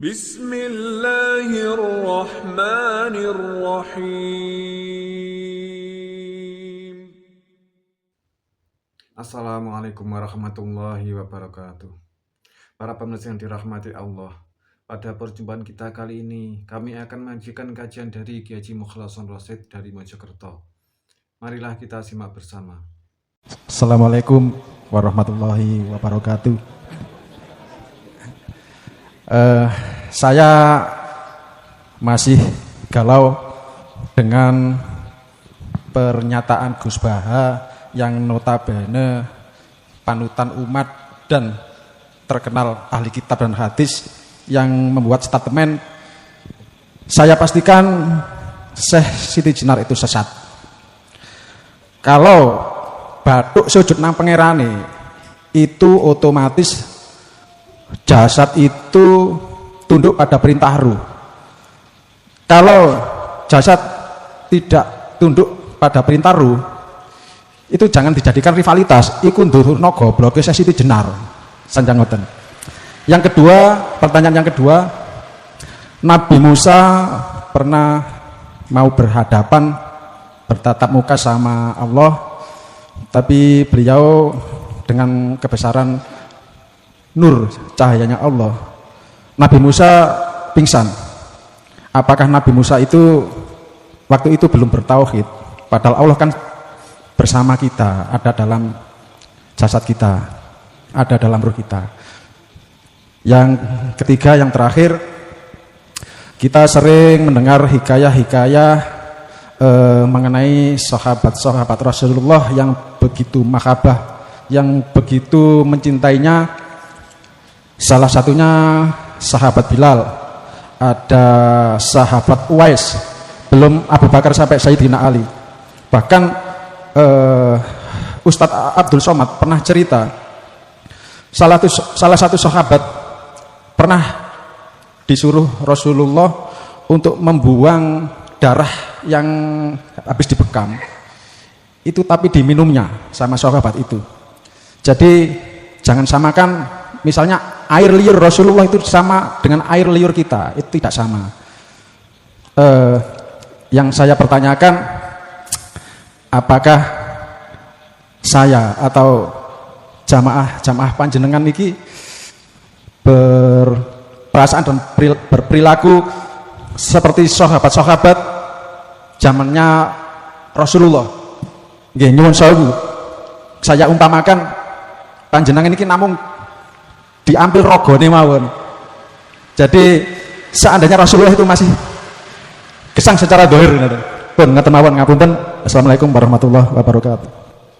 Bismillahirrahmanirrahim. Assalamualaikum warahmatullahi wabarakatuh. Para pemirsa yang dirahmati Allah, pada perjumpaan kita kali ini, kami akan menyajikan kajian dari Kiai Haji Mukhlason Rosyid dari Mojokerto. Marilah kita simak bersama. Assalamualaikum warahmatullahi wabarakatuh. Saya masih galau dengan pernyataan Gus Baha yang notabene panutan umat dan terkenal ahli kitab dan hadis yang membuat statement, saya pastikan Syekh Siti Jenar itu sesat. Kalau batuk sujud nang pangerane itu otomatis jasad itu tunduk pada perintah ruh. Kalau jasad tidak tunduk pada perintah ruh, itu jangan dijadikan rivalitas. Iku ndururno gobloke Syekh Siti Jenar. Sanjang ngoten. Yang kedua, pertanyaan yang kedua, Nabi Musa pernah mau berhadapan bertatap muka sama Allah, tapi beliau dengan kebesaran nur cahayanya Allah, Nabi Musa pingsan. Apakah Nabi Musa itu waktu itu belum bertauhid? Padahal Allah kan bersama kita, ada dalam jasad kita, ada dalam ruh kita. Yang ketiga, yang terakhir, kita sering mendengar hikayah-hikayah mengenai sahabat-sahabat Rasulullah yang begitu mahabbah, yang begitu mencintainya. Salah satunya sahabat Bilal, ada sahabat Uwais, belum Abu Bakar sampai Sayyidina Ali. Bahkan Ustadz Abdul Somad pernah cerita, salah satu sahabat pernah disuruh Rasulullah untuk membuang darah yang habis dibekam. Itu tapi diminumnya sama sahabat itu. Jadi jangan samakan, misalnya air liur Rasulullah itu sama dengan air liur kita, itu tidak sama. Yang saya pertanyakan, apakah saya atau jamaah panjenengan ini berperasaan dan berperilaku seperti sahabat-sahabat zamannya Rasulullah? Nggih, nyuwun sewu. Saya umpamakan panjenengan ini namung diambil rogone mawon. Jadi seandainya Rasulullah itu masih gesang secara dohir, pun ngaten mawon, ngapunten. Assalamualaikum warahmatullahi wabarakatuh.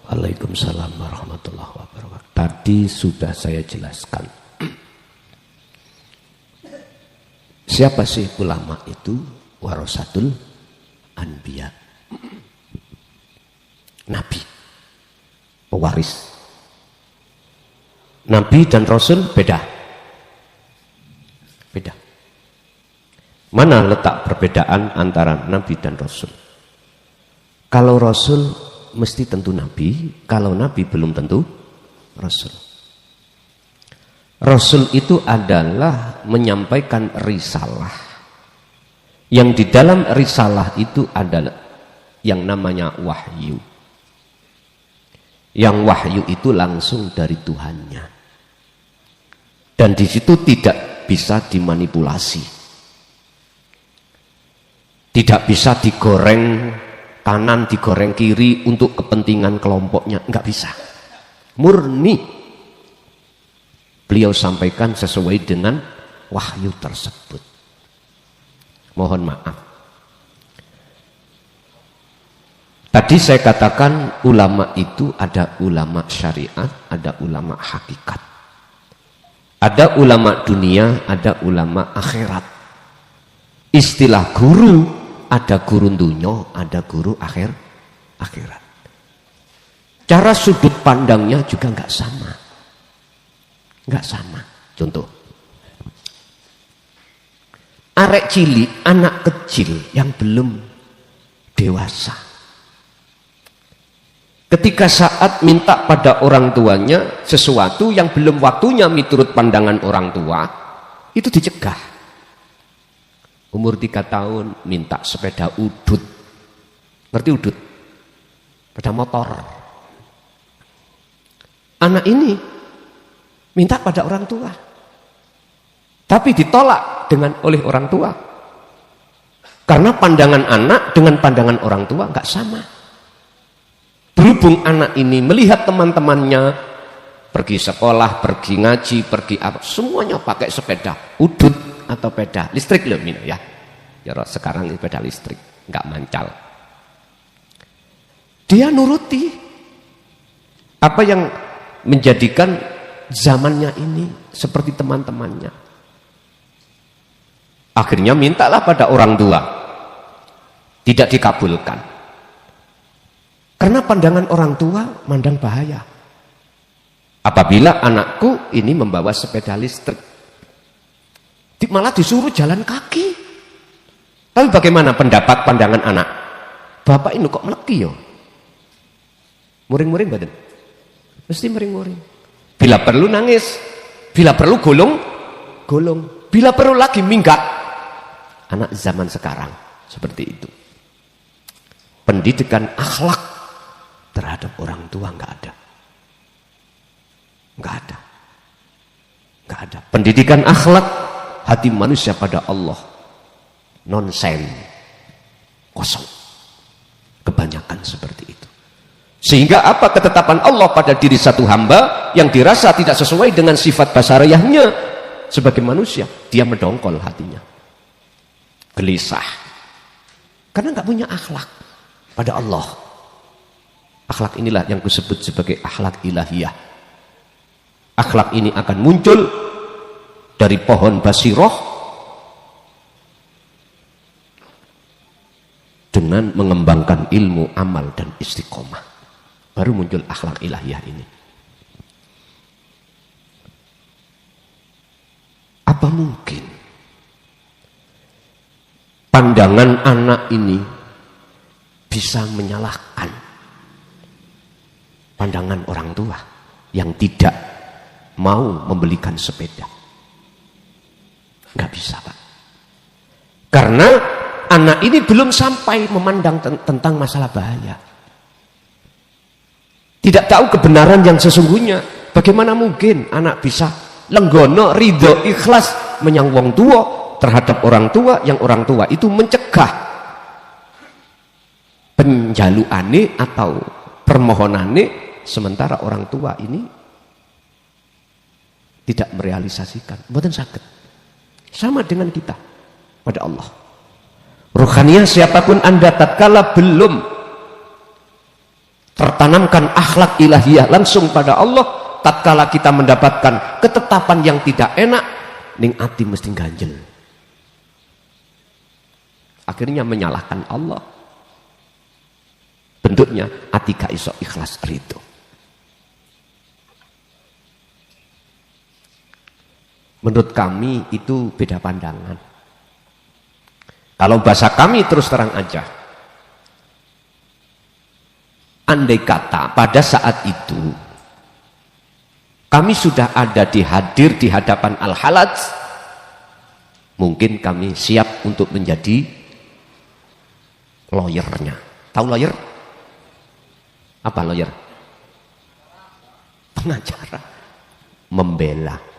Waalaikumsalam warahmatullahi wabarakatuh. Tadi sudah saya jelaskan. Siapa sih ulama itu? Warasatul anbiya. Nabi, pewaris. Nabi dan Rasul beda. Beda. Mana letak perbedaan antara Nabi dan Rasul? Kalau Rasul mesti tentu Nabi, kalau Nabi belum tentu Rasul. Rasul itu adalah menyampaikan risalah. Yang di dalam risalah itu adalah yang namanya wahyu. Yang wahyu itu langsung dari Tuhannya. Dan di situ tidak bisa dimanipulasi. Tidak bisa digoreng kanan, digoreng kiri untuk kepentingan kelompoknya, enggak bisa. Murni beliau sampaikan sesuai dengan wahyu tersebut. Mohon maaf. Tadi saya katakan ulama itu ada ulama syariat, ada ulama hakikat. Ada ulama dunia, ada ulama akhirat. Istilah guru, ada guru dunia, ada guru akhirat. Cara sudut pandangnya juga enggak sama. Enggak sama. Contoh, arek cilik, anak kecil yang belum dewasa, ketika saat minta pada orang tuanya sesuatu yang belum waktunya menurut pandangan orang tua, itu dicegah. Umur 3 tahun minta sepeda udut. Ngerti udut? Sepeda motor. Anak ini minta pada orang tua. Tapi ditolak oleh orang tua. Karena pandangan anak dengan pandangan orang tua nggak sama. Berhubung anak ini melihat teman-temannya pergi sekolah, pergi ngaji, pergi apa, semuanya pakai sepeda udut atau sepeda listrik loh ya. Ya sekarang ini sepeda listrik, nggak mancal. Dia nuruti apa yang menjadikan zamannya ini seperti teman-temannya. Akhirnya mintalah pada orang tua. Tidak dikabulkan. Karena pandangan orang tua mandang bahaya. Apabila anakku ini membawa sepeda listrik, malah disuruh jalan kaki. Tapi bagaimana pendapat pandangan anak? Bapak ini kok meleki ya? Muring-muring badan. Mesti muring-muring. Bila perlu nangis, bila perlu golong. Bila perlu lagi minggat. Anak zaman sekarang seperti itu. Pendidikan akhlak terhadap orang tua nggak ada. Pendidikan akhlak hati manusia pada Allah nonsen, kosong. Kebanyakan seperti itu. Sehingga apa ketetapan Allah pada diri satu hamba yang dirasa tidak sesuai dengan sifat basariyahnya sebagai manusia, dia mendongkol hatinya. Gelisah. Karena nggak punya akhlak pada Allah. Akhlak inilah yang disebut sebagai akhlak ilahiyah. Akhlak ini akan muncul dari pohon basiroh dengan mengembangkan ilmu, amal, dan istiqomah. Baru muncul akhlak ilahiyah ini. Apa mungkin pandangan anak ini bisa menyalahkan pandangan orang tua yang tidak mau membelikan sepeda? Nggak bisa, Pak. Karena anak ini belum sampai memandang tentang masalah bahaya. Tidak tahu kebenaran yang sesungguhnya. Bagaimana mungkin anak bisa lenggono, ridho, ikhlas menyang wong tua terhadap orang tua yang orang tua itu mencegah penjaluane atau permohonane, sementara orang tua ini tidak merealisasikan. Mboten saged. Sama dengan kita pada Allah. Ruhaniyah siapapun Anda tatkala belum tertanamkan akhlak ilahiyah langsung pada Allah, tatkala kita mendapatkan ketetapan yang tidak enak, ning ati mesti ganjel. Akhirnya menyalahkan Allah. Bentuknya ati gak iso ikhlas ridho. Menurut kami itu beda pandangan. Kalau bahasa kami terus terang aja, andai kata pada saat itu kami sudah ada hadir di hadapan Al-Halaj, mungkin kami siap untuk menjadi lawyernya. Tahu lawyer? Apa lawyer? Pengacara. Membela.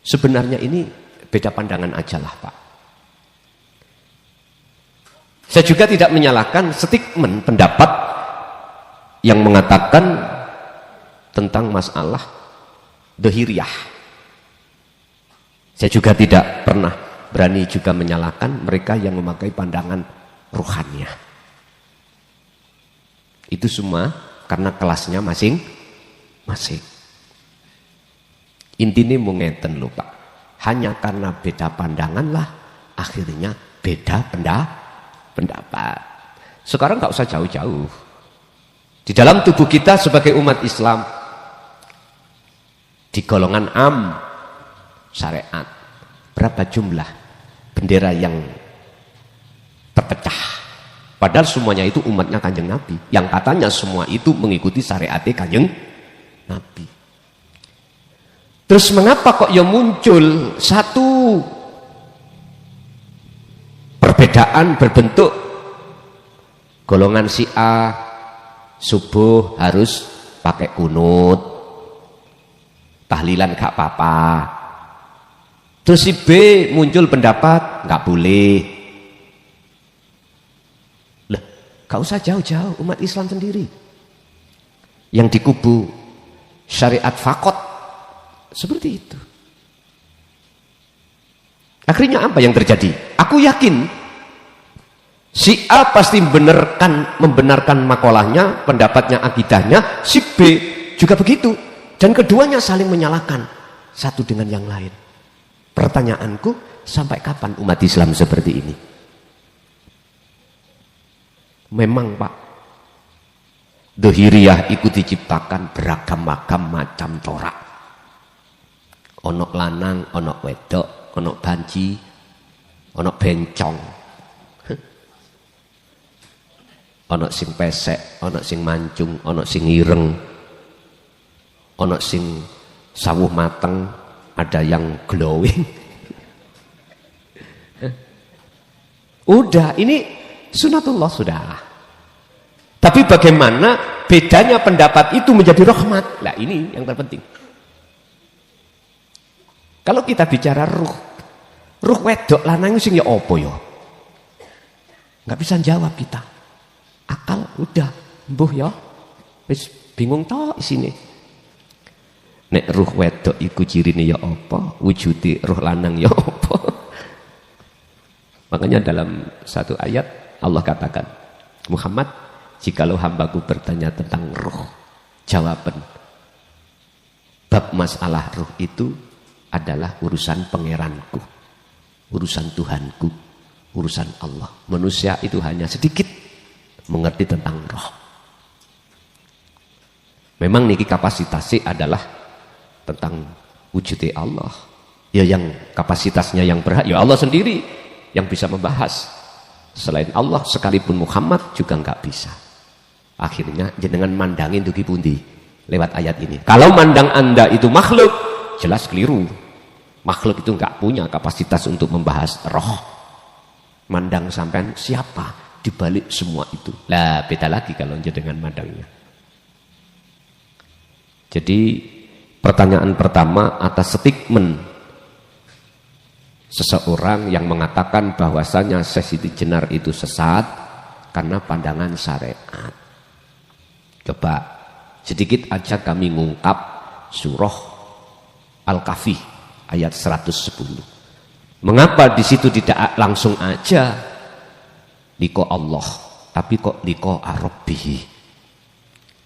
Sebenarnya ini beda pandangan aja lah, Pak. Saya juga tidak menyalahkan statement pendapat yang mengatakan tentang masalah dohiriyah. Saya juga tidak pernah berani juga menyalahkan mereka yang memakai pandangan ruhaniyah. Itu semua karena kelasnya masing-masing. Intinya mau ngeten lho, Pak. Hanya karena beda pandangan lah akhirnya beda pendapat. Sekarang gak usah jauh-jauh. Di dalam tubuh kita sebagai umat Islam, di golongan am syariat, berapa jumlah bendera yang terpecah? Padahal semuanya itu umatnya Kanjeng Nabi, yang katanya semua itu mengikuti syariatnya Kanjeng Nabi. Terus mengapa kok ya muncul satu Perbedaan berbentuk golongan si A subuh harus pakai kunut, tahlilan gak apa-apa. Terus si B muncul pendapat nggak boleh. Lah, gak usah jauh-jauh, umat Islam sendiri yang dikubu syariat fakot seperti itu. Akhirnya apa yang terjadi? Aku yakin si A pasti membenarkan makolahnya, pendapatnya, akidahnya. Si B juga begitu, dan keduanya saling menyalahkan satu dengan yang lain. Pertanyaanku, sampai kapan umat Islam seperti ini? Memang Pak, Dohiriyah itu diciptakan beragam-agam macam corak. Onok lanang, onok wedok, onok banci, onok bencong, onok sing pesek, onok sing mancung, onok sing ireng, onok sing sawuh mateng, ada yang glowing. Udah, ini sunatullah sudah. Tapi bagaimana bedanya pendapat itu menjadi rahmat? Nah ini yang terpenting. Kalau kita bicara ruh wedok lanang sing ya apa ya? Nggak bisa jawab kita. Akal udah mbuh ya. Wis bingung tok isine. Nek ruh wedok iku cirine ya apa? Wujude ruh lanang ya apa? Makanya dalam satu ayat Allah katakan, Muhammad, jikalau hambaku bertanya tentang ruh, jawaban bab masalah ruh itu adalah urusan pangeranku, urusan Tuhanku, urusan Allah. Manusia itu hanya sedikit mengerti tentang roh. Memang niki kapasitasnya adalah tentang wujudnya Allah. Ya yang kapasitasnya yang berhak, ya Allah sendiri yang bisa membahas. Selain Allah sekalipun Muhammad juga nggak bisa. Akhirnya jenengan mandangin dugi pundi lewat ayat ini. Kalau mandang Anda itu makhluk, jelas keliru. Makhluk itu nggak punya kapasitas untuk membahas roh. Mandang sampean siapa di balik semua itu. Lah beda lagi kalau jenengan mandangnya. Jadi pertanyaan pertama atas statement seseorang yang mengatakan bahwasanya Syekh Siti Jenar itu sesat karena pandangan syariat. Coba sedikit aja kami ngungkap surah Al-Kahfi ayat 110. Mengapa di situ tidak langsung aja liqa Allah, tapi kok liqa Rabbihi?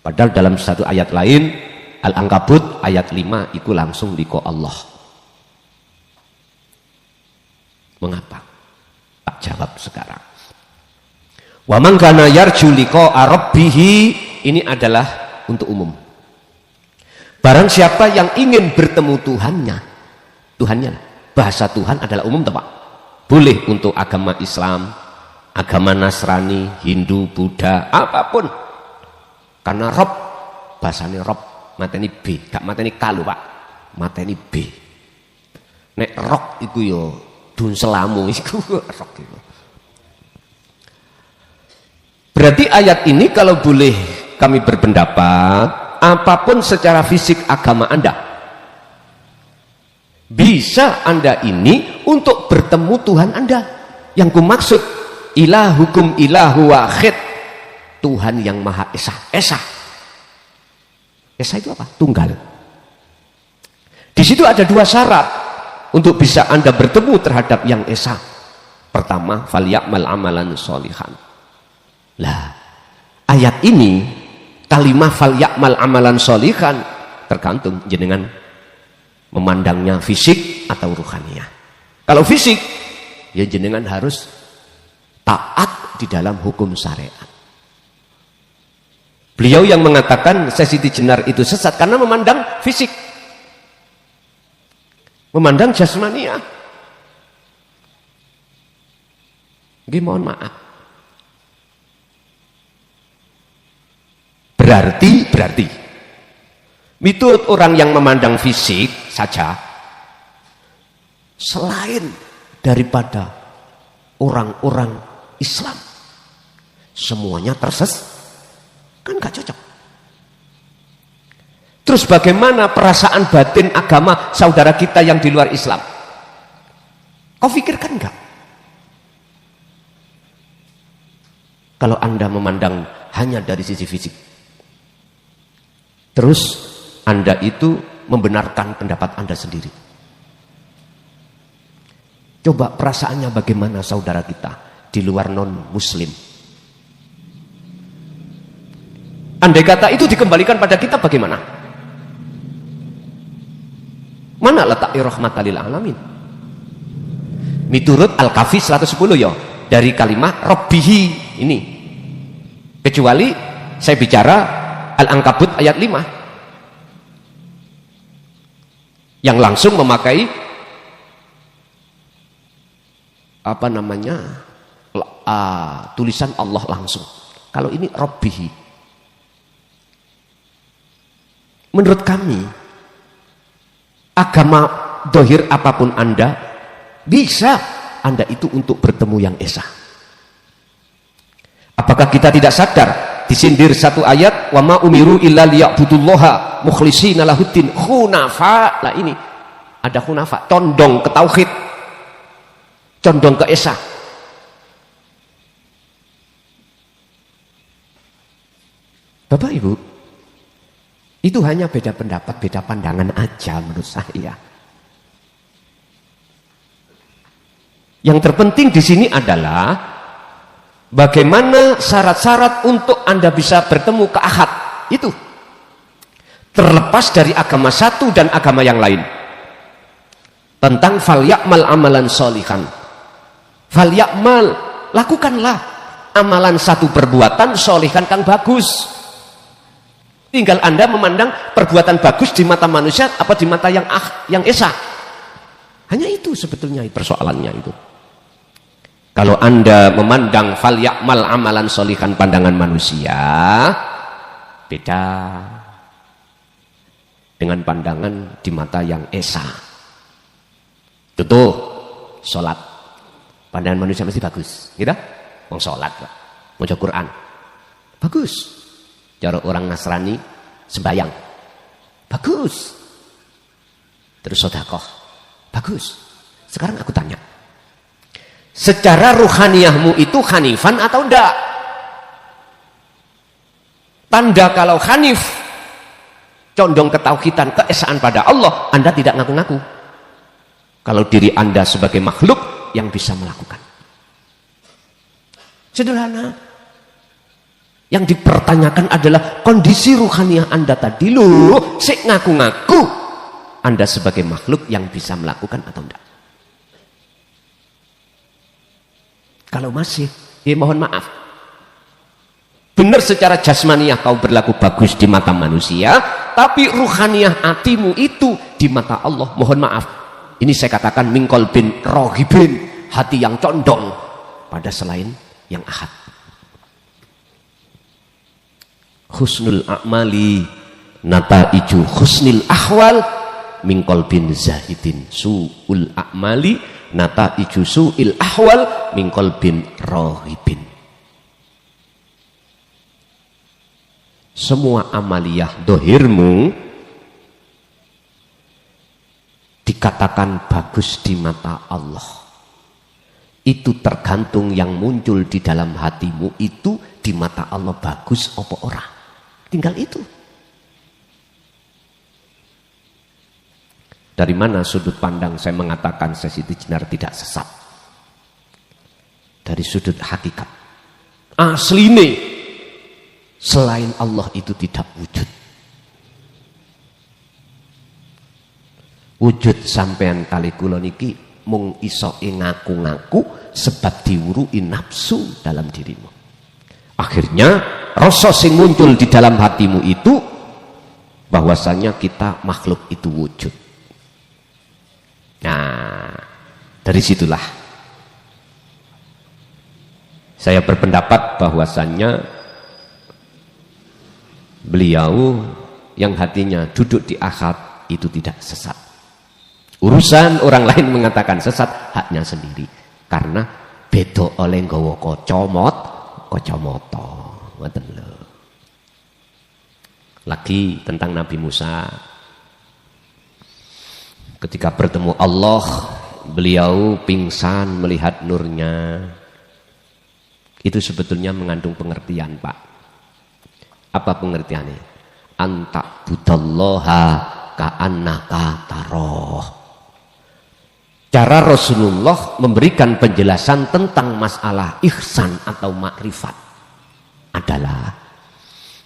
Padahal dalam satu ayat lain Al-Ankabut ayat 5 itu langsung liqa Allah. Mengapa? Tak jawab sekarang. Wa man kana yarju liqa Rabbih, ini adalah untuk umum. Barang siapa yang ingin bertemu Tuhannya, bahasa Tuhan adalah umum toh Pak? Boleh untuk agama Islam, agama Nasrani, Hindu, Buddha, apapun. Karena Rob, bahasanya Rob, mateni B, gak mateni kalu Pak, mateni B. Nek rok itu yo dun selamu itu rok itu. Berarti ayat ini kalau boleh kami berpendapat, apapun secara fisik agama Anda, bisa Anda ini untuk bertemu Tuhan Anda. Yang kumaksud ilahukum ilahu wahid, Tuhan yang Maha Esa. Esa itu apa? Tunggal. Di situ ada dua syarat untuk bisa Anda bertemu terhadap yang Esa. Pertama, falyamal amalan sholihan. Lah, ayat ini kalimat falyamal amalan sholihan tergantung jenengan memandangnya fisik atau ruhaniah. Kalau fisik, ya jenengan harus taat di dalam hukum syariat. Beliau yang mengatakan Syekh Siti Jenar itu sesat karena memandang fisik, memandang jasmaniah. Mohon maaf. Berarti miturut orang yang memandang fisik saja, selain daripada orang-orang Islam. Semuanya kan gak cocok. Terus bagaimana perasaan batin agama saudara kita yang di luar Islam? Kau pikirkan enggak? Kalau Anda memandang hanya dari sisi fisik, terus Anda itu membenarkan pendapat Anda sendiri. Coba perasaannya bagaimana saudara kita di luar non-muslim. Andai kata itu dikembalikan pada kita bagaimana? Mana letak rahmatan lil alamin? Miturut Al-Kafi 110 ya, dari kalimat Rabbihi ini. Kecuali saya bicara Al-Ankabut ayat 5 yang langsung memakai tulisan Allah langsung. Kalau ini Rabbihi. Menurut kami, agama dohir apapun Anda, bisa Anda itu untuk bertemu yang esa. Apakah kita tidak sadar disindir satu ayat, wa ma umiru illa liya'budullaha mukhlishina lahuddin hunafa. Lah ini ada hunafa, condong ke tauhid, condong ke esa. Bapak Ibu, itu hanya beda pendapat, beda pandangan aja menurut saya. Yang terpenting di sini adalah bagaimana syarat-syarat untuk Anda bisa bertemu ke ahad itu. Terlepas dari agama satu dan agama yang lain. Tentang fal ya'mal amalan sholihan. Fal ya'mal, lakukanlah amalan satu perbuatan sholihan kang bagus. Tinggal Anda memandang perbuatan bagus di mata manusia apa di mata yang esa. Hanya itu sebetulnya persoalannya itu. Kalau Anda memandang fal ya'mal amalan sholihan pandangan manusia, beda dengan pandangan di mata yang esa. Contoh, sholat. Pandangan manusia mesti bagus, gitu? Mau sholat, mau Quran, bagus. Cara orang Nasrani sembahyang, bagus. Terus sedekah, bagus. Sekarang aku tanya, secara ruhaniyahmu itu hanifan atau enggak? Tanda kalau hanif, condong ketauhidan, keesaan pada Allah, Anda tidak ngaku-ngaku. Kalau diri Anda sebagai makhluk yang bisa melakukan. Sederhana. Yang dipertanyakan adalah kondisi ruhaniyah Anda tadi loh, sik ngaku-ngaku Anda sebagai makhluk yang bisa melakukan atau enggak. Kalau masih, ya mohon maaf. Benar secara jasmaniah kau berlaku bagus di mata manusia, tapi ruhaniyah hatimu itu di mata Allah, mohon maaf. Ini saya katakan mingkol bin rohibin, hati yang condong pada selain yang ahad. Husnul a'mali nataiju husnil ahwal mingkol bin zahidin su'ul a'mali nataiju su'il ahwal mingkol bin rohibin. Semua amaliyah dohirmu dikatakan bagus di mata Allah, itu tergantung yang muncul di dalam hatimu itu di mata Allah bagus apa ora. Tinggal itu. Dari mana sudut pandang saya mengatakan Siti Jenar tidak sesat? Dari sudut hakikat. Asline selain Allah itu tidak wujud. Wujud sampean kali kula niki mung iso ngaku-ngaku sebab diwurui nafsu dalam dirimu. Akhirnya rasa sing muncul di dalam hatimu itu bahwasanya kita makhluk itu wujud. Nah, dari situlah saya berpendapat bahwasanya beliau yang hatinya duduk di ahad itu tidak sesat. Urusan orang lain mengatakan sesat, haknya sendiri. Karena beda oleh nggawa kacamata. Ngoten lho. Lagi tentang Nabi Musa. Ketika bertemu Allah, beliau pingsan melihat nurnya. Itu sebetulnya mengandung pengertian, Pak. Apa pengertiannya? Anta budallaha ka'annaka taroh. Cara Rasulullah memberikan penjelasan tentang masalah ihsan atau makrifat adalah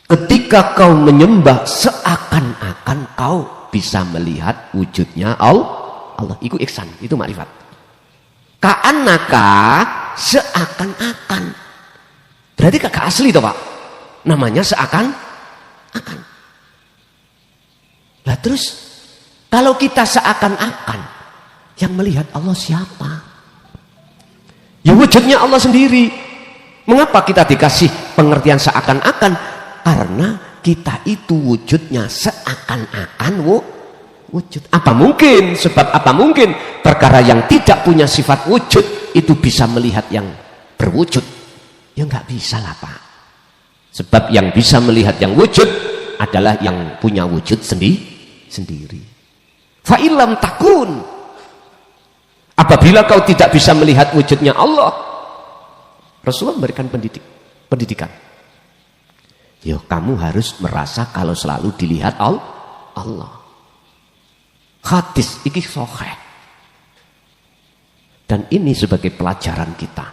ketika kau menyembah seakan-akan kau bisa melihat wujudnya Allah. Itu ihsan, itu makrifat. Ka'annaka seakan-akan. Berarti kagak asli toh, Pak. Namanya seakan-akan. Lah terus kalau kita seakan-akan, yang melihat Allah siapa? Ya wujudnya Allah sendiri. Mengapa kita dikasih pengertian seakan-akan? Karena kita itu wujudnya seakan-akan wujud. Apa mungkin? Sebab apa mungkin perkara yang tidak punya sifat wujud itu bisa melihat yang berwujud? Ya nggak bisa lah, Pak. Sebab yang bisa melihat yang wujud adalah yang punya wujud sendiri. Fa'ilam takun. Apabila kau tidak bisa melihat wujudnya Allah, Rasulullah memberikan pendidikan. Yo, kamu harus merasa kalau selalu dilihat Allah. Hadis iki sahih. Dan ini sebagai pelajaran kita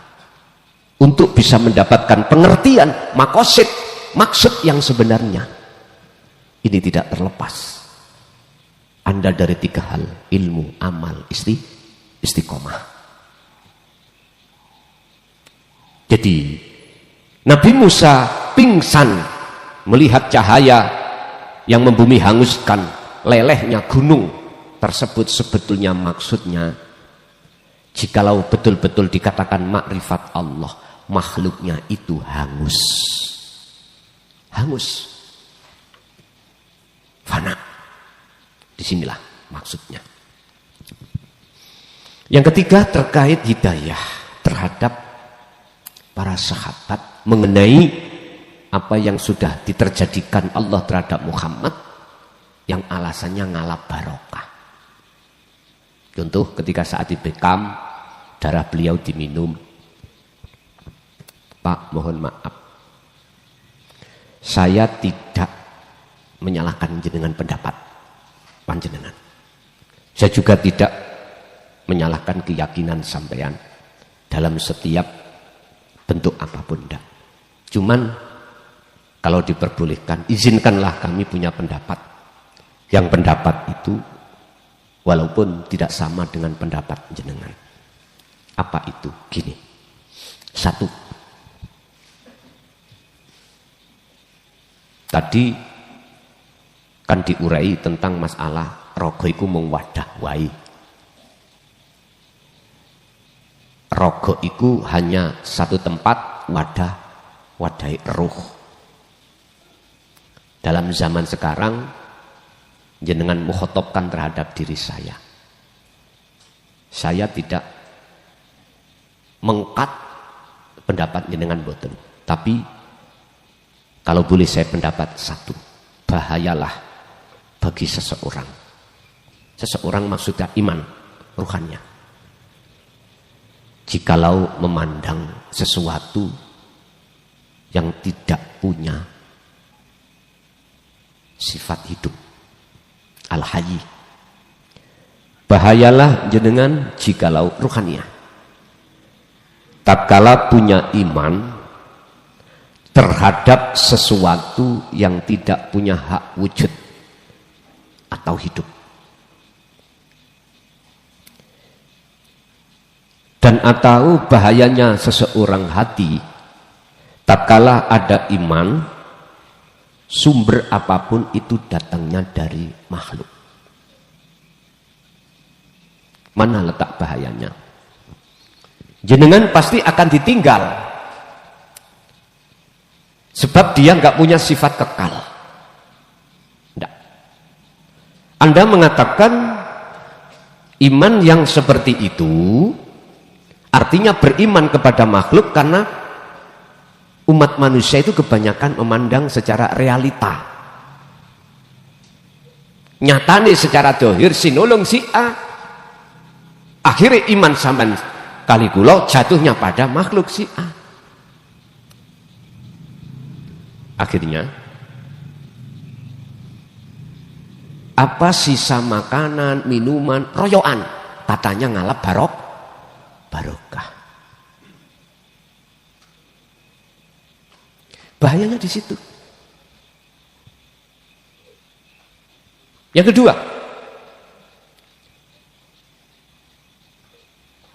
untuk bisa mendapatkan pengertian makosid, maksud yang sebenarnya. Ini tidak terlepas Anda dari 3 hal: ilmu, amal, istiqomah. Jadi Nabi Musa pingsan melihat cahaya yang membumi hanguskan lelehnya gunung tersebut. Sebetulnya maksudnya, jikalau betul-betul dikatakan makrifat Allah, makhluknya itu hangus, fana. Disinilah maksudnya. Yang ketiga terkait hidayah terhadap para sahabat mengenai apa yang sudah diterjadikan Allah terhadap Muhammad yang alasannya ngalap barokah. Contoh ketika saat dibekam darah beliau diminum. Pak, mohon maaf, saya tidak menyalahkan jenengan pendapat panjenengan. Saya juga tidak menyalahkan keyakinan sampean dalam setiap bentuk apapun. Enggak. Cuman kalau diperbolehkan, izinkanlah kami punya pendapat. Yang pendapat itu walaupun tidak sama dengan pendapat jenengan. Apa itu? Gini. 1. Tadi kan diurai tentang masalah rogo iku mung wadah wae. Rogo iku hanya satu tempat, wadai ruh. Dalam zaman sekarang jenengan mukhotobkan terhadap diri saya. Saya tidak mengkat pendapat jenengan boten. Tapi kalau boleh saya pendapat 1, bahayalah bagi seseorang. Seseorang maksudnya iman ruhannya. Jikalau memandang sesuatu yang tidak punya sifat hidup, al-hayy, bahayalah jenengan jikalau ruhaniyah tatkala punya iman terhadap sesuatu yang tidak punya hak wujud atau hidup. Dan atau bahayanya seseorang hati tatkala ada iman, sumber apapun itu datangnya dari makhluk. Mana letak bahayanya? Jenengan pasti akan ditinggal, sebab dia nggak punya sifat kekal. Enggak. Anda mengatakan iman yang seperti itu Artinya beriman kepada makhluk karena umat manusia itu kebanyakan memandang secara realita. Nyatane secara dohir sinolong si A. Akhirnya iman sampean kali kula jatuhnya pada makhluk si A. Akhirnya apa sisa makanan, minuman, royoan katanya ngalap barokah. Bahayanya di situ. Yang kedua,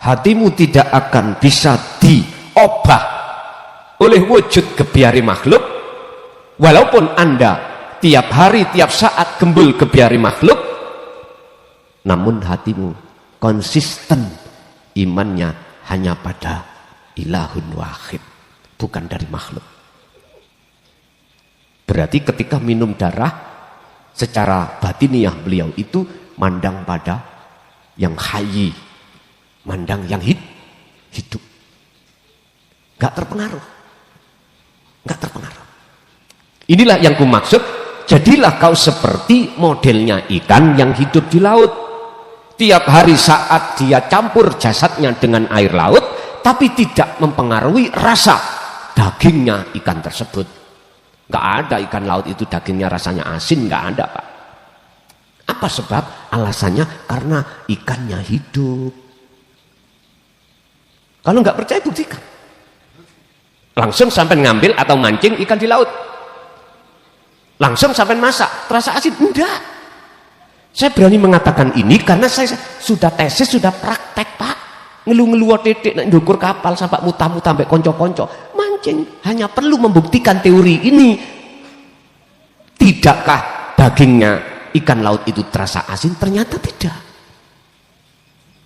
hatimu tidak akan bisa diobah oleh wujud gebiari makhluk, walaupun Anda tiap hari, tiap saat gembul gebiari makhluk, namun hatimu konsisten imannya hanya pada ilahun wahid, bukan dari makhluk. Berarti ketika minum darah, secara batiniah beliau itu mandang pada yang hayy, mandang yang hidup. Gak terpengaruh. Inilah yang kumaksud, jadilah kau seperti modelnya ikan yang hidup di laut. Tiap hari saat dia campur jasadnya dengan air laut, tapi tidak mempengaruhi rasa dagingnya ikan tersebut. Gak ada ikan laut itu dagingnya rasanya asin, gak ada, Pak. Apa sebab? Alasannya karena ikannya hidup. Kalau nggak percaya buktikan. Langsung sampai ngambil atau mancing ikan di laut. Langsung sampai masak, terasa asin? Enggak. Saya berani mengatakan ini karena saya sudah tesis, sudah praktek, Pak. Ngelu-ngelu titik nak ndukur kapal sampai muta-muta sampai konco-konco. Mancing hanya perlu membuktikan teori ini. Tidakkah dagingnya ikan laut itu terasa asin? Ternyata tidak.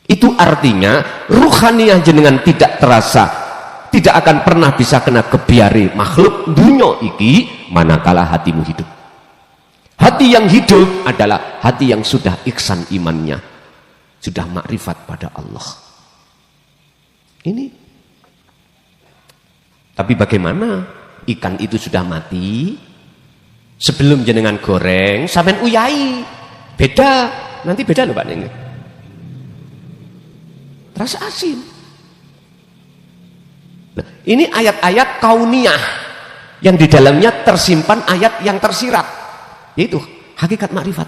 Itu artinya ruhaniyah jenengan tidak terasa, tidak akan pernah bisa kena kebiari makhluk dunia iki manakala hatimu hidup. Hati yang hidup adalah hati yang sudah ihsan imannya, sudah makrifat pada Allah. Ini. Tapi bagaimana ikan itu sudah mati, sebelum jenengan goreng sampean uyai, beda, nanti beda loh Pak Neng. Terasa asin. Nah, ini ayat-ayat kauniyah yang di dalamnya tersimpan ayat yang tersirat, yaitu hakikat makrifat.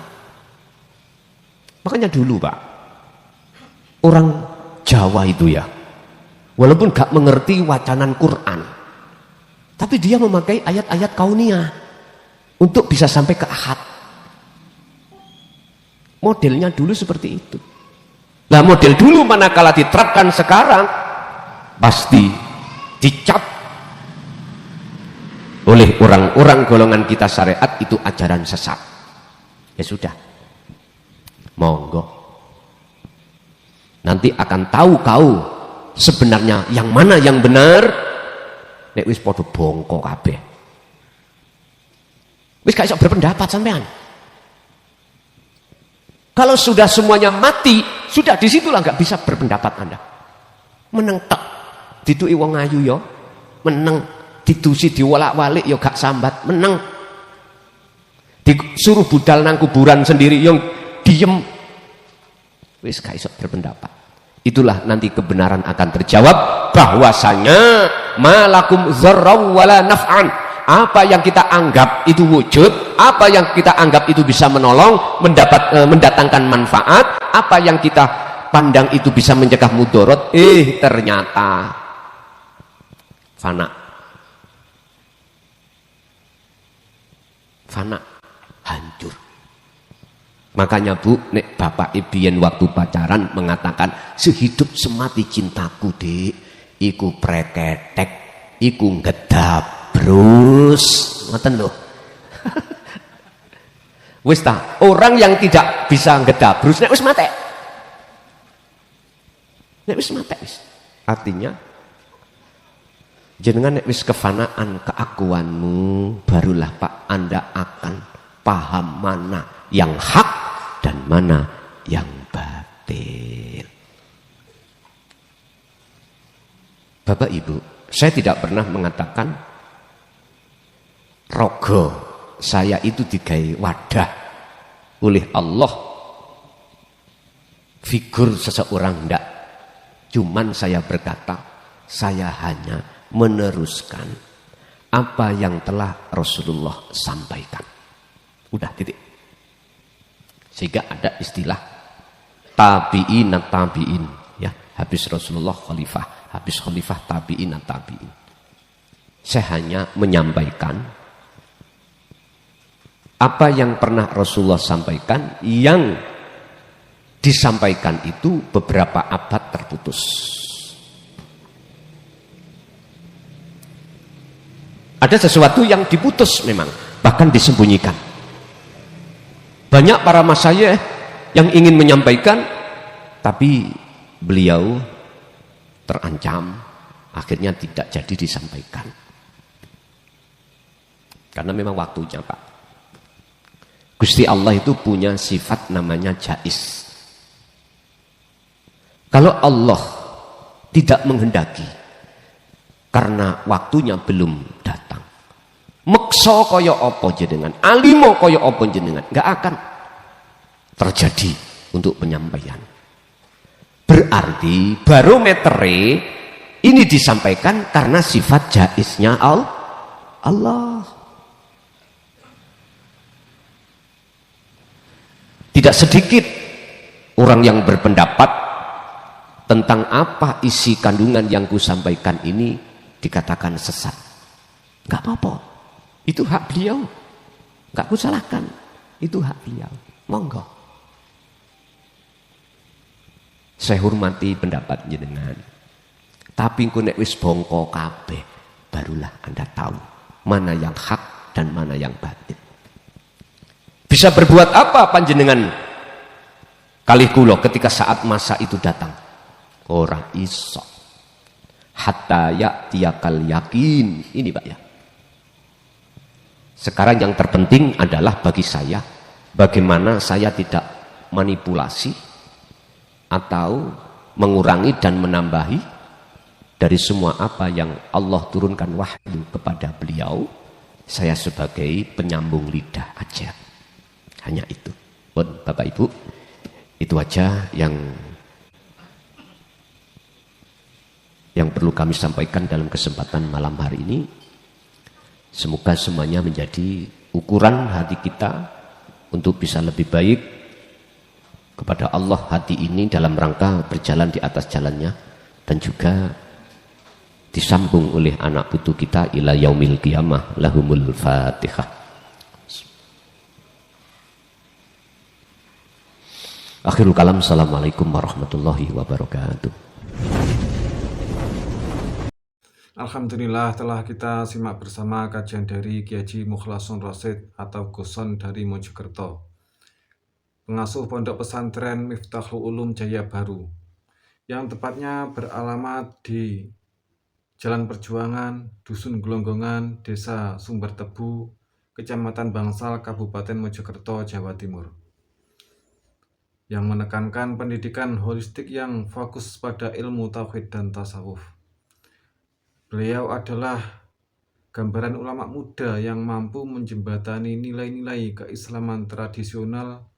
Makanya dulu Pak, orang Jawa itu ya, walaupun gak mengerti wacanan Quran, tapi dia memakai ayat-ayat kauniyah untuk bisa sampai ke ahad. Modelnya dulu seperti itu. Nah model dulu manakala diterapkan sekarang pasti dicap oleh orang-orang golongan kita syariat itu ajaran sesat. Ya sudah, monggo nanti akan tahu kau sebenarnya yang mana yang benar. Nek wis podo bongko kabeh, wis gak iso berpendapat sampean. Kalau sudah semuanya mati, sudah disitulah nggak bisa berpendapat Anda. Meneng tek, dituki wong ayu yo, meneng, didusi diwolak-walik yo gak sambat, meneng. Disuruh budal nang kuburan sendiri yo diem, wis gak iso berpendapat. Itulah nanti kebenaran akan terjawab bahwasanya malakum dzarraw wala naf'an. Apa yang kita anggap itu wujud, apa yang kita anggap itu bisa menolong, mendatangkan manfaat, apa yang kita pandang itu bisa mencegah mudarat, ternyata fana, hancur. Makanya Bu, nek bapak ibiyen waktu pacaran mengatakan sehidup semati cintaku dek, iku preketek, iku ngedap Brus, ngoten lho. Wis ta, orang yang tidak bisa ngedabrus nek wis mate. Nek wis mate wis. Artinya jenengan nek wis kefanaan keakuanmu, barulah Pak Anda akan paham mana yang hak dan mana yang batil. Bapak Ibu, saya tidak pernah mengatakan rogo saya itu digawe wadah oleh Allah figur seseorang, enggak. Cuman saya berkata, saya hanya meneruskan apa yang telah Rasulullah sampaikan. Udah, titik. Sehingga ada istilah tabi'in tabi'in, ya, habis Rasulullah khalifah, habis khalifah tabi'in tabi'in. Saya hanya menyampaikan apa yang pernah Rasulullah sampaikan, yang disampaikan itu beberapa abad terputus. Ada sesuatu yang diputus memang, bahkan disembunyikan. Banyak para masyayikh yang ingin menyampaikan, tapi beliau terancam, akhirnya tidak jadi disampaikan. Karena memang waktunya, Pak. Gusti Allah itu punya sifat namanya jais. Kalau Allah tidak menghendaki, karena waktunya belum datang, meksa kaya apa jenengan, alimo kaya apa jenengan, nggak akan terjadi untuk penyampaian. Berarti barometere ini disampaikan karena sifat jaiznya Allah. Tidak sedikit orang yang berpendapat tentang apa isi kandungan yang kusampaikan ini dikatakan sesat. Enggak apa-apa, itu hak beliau, enggak kusalahkan, itu hak beliau, monggo. Saya hormati pendapat jenengan, tapi engko nek wis bongko kabeh, barulah Anda tahu mana yang hak dan mana yang batil. Bisa berbuat apa panjenengan kalih kula ketika saat masa itu datang? Ora iso. Hatta ya'tiyakal yakin. Ini Pak ya. Sekarang yang terpenting adalah bagi saya, bagaimana saya tidak manipulasi atau mengurangi dan menambahi dari semua apa yang Allah turunkan wahyu kepada beliau. Saya sebagai penyambung lidah aja. Hanya itu. Pun Bapak Ibu, itu aja yang perlu kami sampaikan dalam kesempatan malam hari ini. Semoga semuanya menjadi ukuran hati kita untuk bisa lebih baik kepada Allah hati ini dalam rangka berjalan di atas jalannya, dan juga disambung oleh anak putu kita ila yaumil qiyamah. Lahumul Fatihah. Akhirul kalam. Assalamualaikum warahmatullahi wabarakatuh. Alhamdulillah, telah kita simak bersama kajian dari Kiai Haji Mukhlason Rasyid atau Guson dari Mojokerto, pengasuh Pondok Pesantren Miftahul Ulum Jaya Baru, yang tepatnya beralamat di Jalan Perjuangan, Dusun Gelonggongan, Desa Sumber Tebu, Kecamatan Bangsal, Kabupaten Mojokerto, Jawa Timur, yang menekankan pendidikan holistik yang fokus pada ilmu tauhid dan tasawuf. Beliau adalah gambaran ulama muda yang mampu menjembatani nilai-nilai keislaman tradisional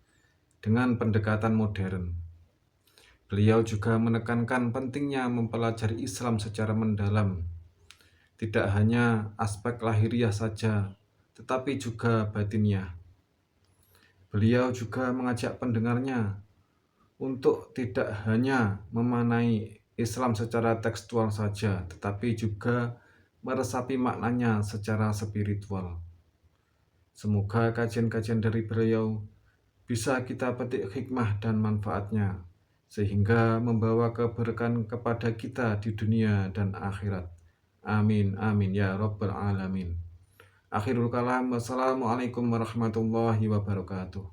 dengan pendekatan modern. Beliau juga menekankan pentingnya mempelajari Islam secara mendalam, tidak hanya aspek lahiriah saja, tetapi juga batinnya. Beliau juga mengajak pendengarnya untuk tidak hanya memanai Islam secara tekstual saja, tetapi juga meresapi maknanya secara spiritual. Semoga kajian-kajian dari beliau bisa kita petik hikmah dan manfaatnya, sehingga membawa keberkahan kepada kita di dunia dan akhirat. Amin, amin, ya Rabbal Alamin. Akhirul kalam, wassalamualaikum warahmatullahi wabarakatuh.